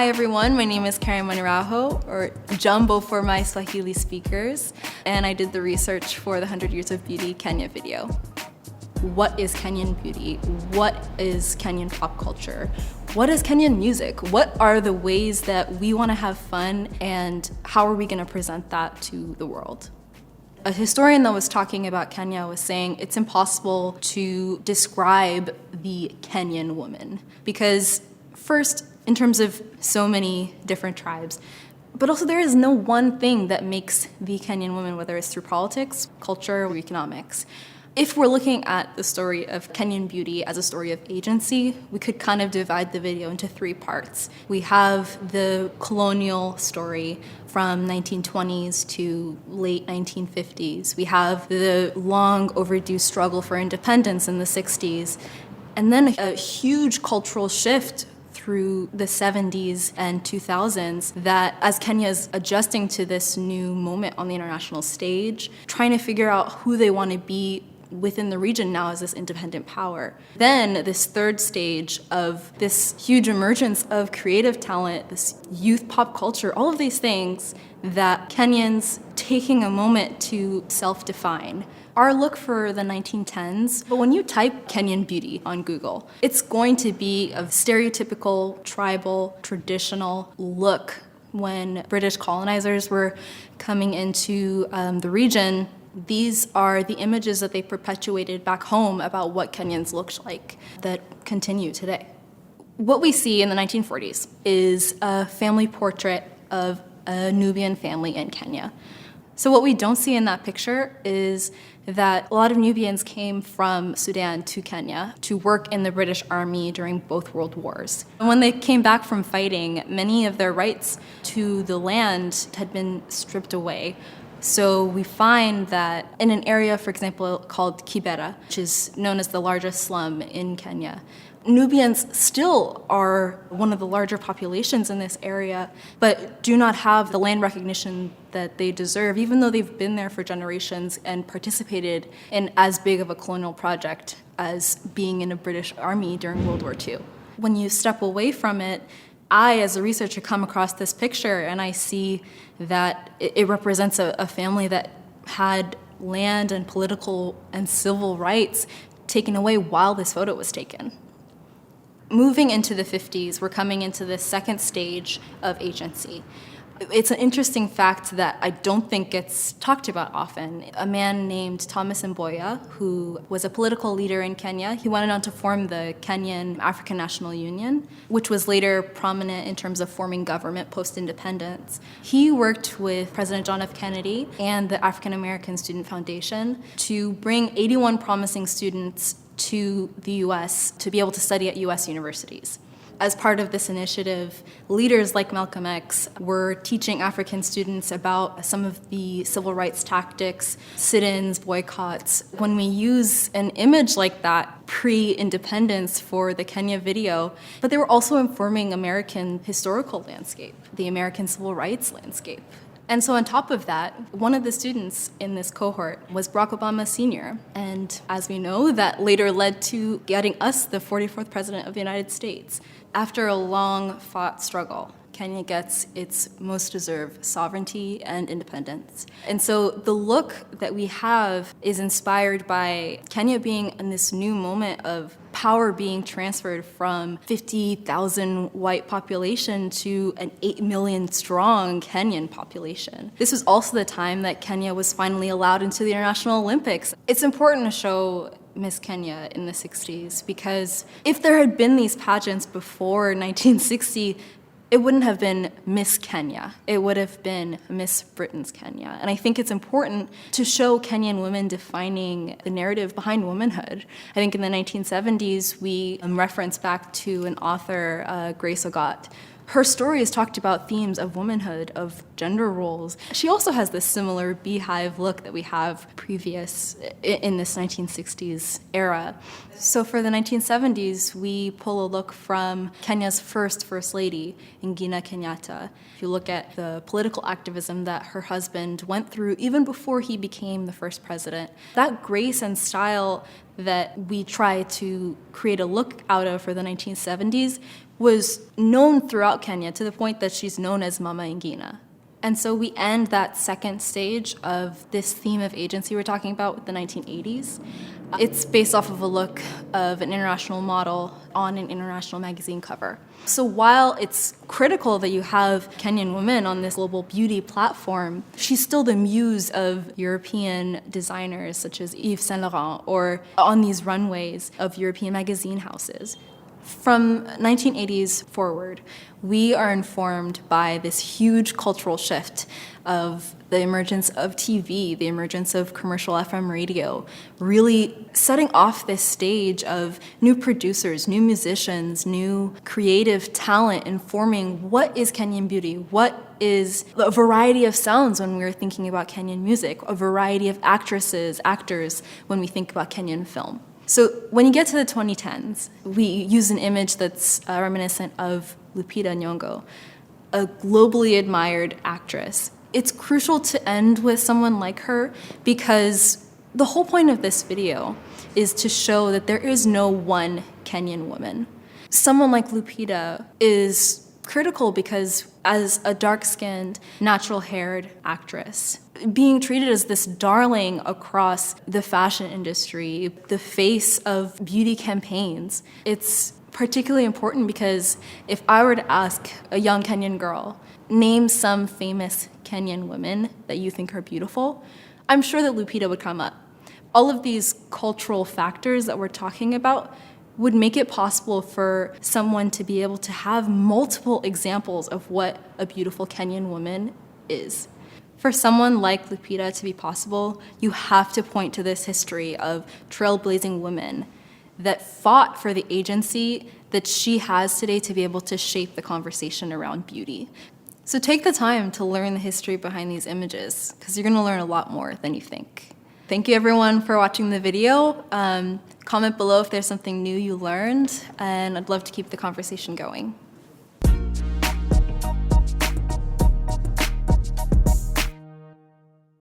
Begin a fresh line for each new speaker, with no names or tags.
Hi everyone, my name is Karen Manirajo, or Jumbo for my Swahili speakers, and I did the research for the 100 Years of Beauty Kenya video. What is Kenyan beauty? What is Kenyan pop culture? What is Kenyan music? What are the ways that we want to have fun, and how are we going to present that to the world? A historian that was talking about Kenya was saying it's impossible to describe the Kenyan woman because, first, in terms of so many different tribes, but also there is no one thing that makes the Kenyan woman, whether it's through politics, culture, or economics. If we're looking at the story of Kenyan beauty as a story of agency, we could kind of divide the video into three parts. We have the colonial story from 1920s to late 1950s. We have the long overdue struggle for independence in the 60s, and then a huge cultural shift through the 70s and 2000s that as Kenya is adjusting to this new moment on the international stage, trying to figure out who they want to be within the region now as this independent power. Then this third stage of this huge emergence of creative talent, this youth pop culture, all of these things that Kenyans taking a moment to self-define. Our look for the 1910s, but when you type Kenyan beauty on Google, it's going to be a stereotypical, tribal, traditional look. When British colonizers were coming into the region, these are the images that they perpetuated back home about what Kenyans looked like that continue today. What we see in the 1940s is a family portrait of a Nubian family in Kenya. So what we don't see in that picture is that a lot of Nubians came from Sudan to Kenya to work in the British Army during both World Wars. And when they came back from fighting, many of their rights to the land had been stripped away. So we find that in an area, for example, called Kibera, which is known as the largest slum in Kenya, Nubians still are one of the larger populations in this area, but do not have the land recognition that they deserve, even though they've been there for generations and participated in as big of a colonial project as being in a British army during World War II. When you step away from it, I, as a researcher, come across this picture and I see that it represents a family that had land and political and civil rights taken away while this photo was taken. Moving into the 50s, we're coming into the second stage of agency. It's an interesting fact that I don't think gets talked about often. A man named Thomas Mboya, who was a political leader in Kenya, he went on to form the Kenyan African National Union, which was later prominent in terms of forming government post-independence. He worked with President John F. Kennedy and the African American Student Foundation to bring 81 promising students to the U.S. to be able to study at U.S. universities. As part of this initiative, leaders like Malcolm X were teaching African students about some of the civil rights tactics, sit-ins, boycotts. When we use an image like that pre-independence for the Kenya video, but they were also informing American historical landscape, the American civil rights landscape. And so on top of that, one of the students in this cohort was Barack Obama Sr. And as we know, that later led to getting us the 44th President of the United States. After a long-fought struggle, Kenya gets its most deserved sovereignty and independence. And so the look that we have is inspired by Kenya being in this new moment of power being transferred from 50,000 white population to an 8 million strong Kenyan population. This was also the time that Kenya was finally allowed into the International Olympics. It's important to show Miss Kenya in the 60s because if there had been these pageants before 1960, it wouldn't have been Miss Kenya. It would have been Miss Britain's Kenya. And I think it's important to show Kenyan women defining the narrative behind womanhood. I think in the 1970s, we reference back to an author, Grace Ogot. Her stories talked about themes of womanhood, of gender roles. She also has this similar beehive look that we have previous in this 1960s era. So for the 1970s, we pull a look from Kenya's First Lady, Ngina Kenyatta. If you look at the political activism that her husband went through even before he became the first president, that grace and style that we try to create a look out of for the 1970s was known throughout Kenya to the point that she's known as Mama Ngina. And so we end that second stage of this theme of agency we're talking about with the 1980s. It's based off of a look of an international model on an international magazine cover. So while it's critical that you have Kenyan women on this global beauty platform, she's still the muse of European designers such as Yves Saint Laurent, or on these runways of European magazine houses. From 1980s forward, we are informed by this huge cultural shift of the emergence of TV, the emergence of commercial FM radio, really setting off this stage of new producers, new musicians, new creative talent informing what is Kenyan beauty, what is a variety of sounds when we're thinking about Kenyan music, a variety of actresses, actors when we think about Kenyan film. So when you get to the 2010s, we use an image that's reminiscent of Lupita Nyong'o, a globally admired actress. It's crucial to end with someone like her because the whole point of this video is to show that there is no one Kenyan woman. Someone like Lupita is critical because as a dark-skinned, natural-haired actress, being treated as this darling across the fashion industry, the face of beauty campaigns, it's particularly important because if I were to ask a young Kenyan girl, name some famous Kenyan women that you think are beautiful, I'm sure that Lupita would come up. All of these cultural factors that we're talking about would make it possible for someone to be able to have multiple examples of what a beautiful Kenyan woman is. For someone like Lupita to be possible, you have to point to this history of trailblazing women that fought for the agency that she has today to be able to shape the conversation around beauty. So take the time to learn the history behind these images, because you're going to learn a lot more than you think. Thank you everyone for watching the video. Comment below if there's something new you learned, and I'd love to keep the conversation going.